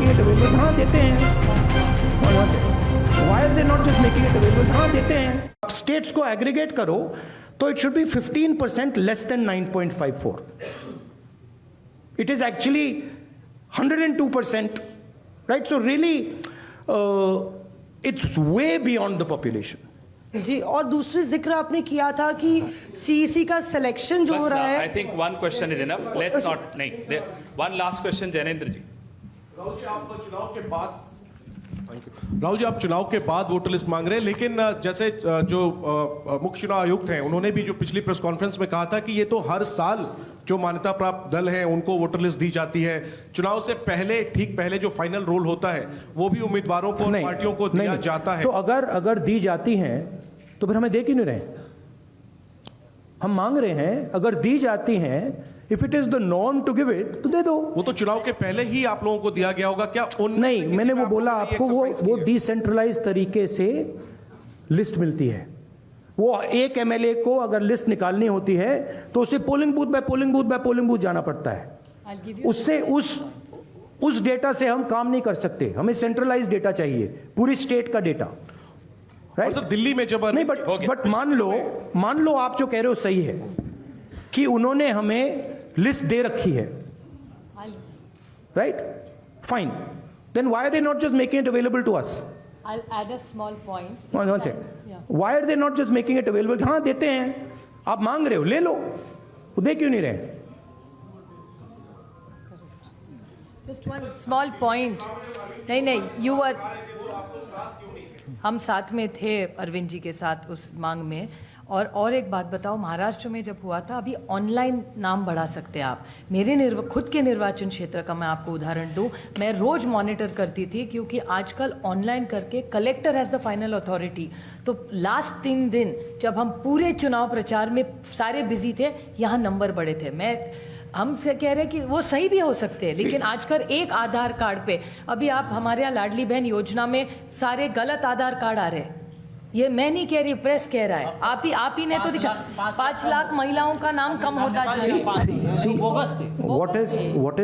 making it available? हाँ देते हैं. Why are they not just making it available? हाँ देते हैं. अब states को aggregate करो तो it should be 15% less than 9.54. It is actually 102%, right? So really, it's way beyond the population. जी, और दूसरी जिक्र आपने किया था कि सीईसी का सिलेक्शन जो हो रहा है. I think one question is enough. Let's not. नहीं. One last question, जैनेंद्र जी. राहुल जी, आप चुनाव के बाद राहुल जी, आप चुनाव के बाद वोटर लिस्ट मांग रहे हैं, लेकिन जैसे जो मुख्य चुनाव आयुक्त हैं उन्होंने भी जो पिछली प्रेस कॉन्फ्रेंस में कहा था कि ये तो हर साल जो मान्यता प्राप्त दल हैं उनको वोटर लिस्ट दी जाती है. चुनाव से पहले, ठीक पहले जो फाइनल रोल होता है वो भी उम्मीदवारों को और पार्टियों को दिया जाता है. तो अगर दी जाती हैं तो फिर हमें दे क्यों नहीं रहे? हम मांग रहे हैं, अगर दी जाती हैं, if it is the norm to give it तो दे दो. वो तो चुनाव के पहले ही आप लोगों को दिया गया होगा क्या? नहीं, मैंने वो बोला आपको, वो डिसेंट्रलाइज तरीके से लिस्ट मिलती है. वो एक एमएलए को अगर लिस्ट निकालनी होती है तो उसे polling booth by polling booth by polling booth जाना पड़ता है. उससे उस डेटा से हम काम नहीं कर सकते. हमें सेंट्रलाइज डेटा चाहिए, पूरी स्टेट का डेटा. और सर दिल्ली में जब नहीं, बट मान लो आप जो कह रहे हो सही है कि उन्होंने हमें लिस्ट दे रखी है, right? Fine. Then why are they not just making it available to us? I'll add a small point. One second. Why are they not just making it available? हाँ देते हैं, आप मांग रहे हो, ले लो. वो दे क्यों नहीं रहे? Just one small point. नहीं, you were. हम साथ में थे अरविंद जी के साथ उस मांग में. और एक बात बताओ, महाराष्ट्र में जब हुआ था, अभी ऑनलाइन नाम बढ़ा सकते हैं आप. मेरे खुद के निर्वाचन क्षेत्र का मैं आपको उदाहरण दूं, मैं रोज मॉनिटर करती थी क्योंकि आजकल ऑनलाइन करके collector has the final authority. तो लास्ट 3 दिन जब हम पूरे चुनाव प्रचार में सारे बिजी थे, यहाँ नंबर बढ़े थे. हम से कह रहे हैं कि वो सही भी हो सकते हैं, लेकिन आजकल एक आधार कार्ड पे, अभी आप हमारे यहाँ लाडली बहन योजना में सारे गलत आधार कार्ड आ रहे हैं. ये मैं नहीं कह रही, प्रेस कह रहा है. आप ही ने तो दिखा 5 लाख महिलाओं का नाम कम होता जा रहा है. What is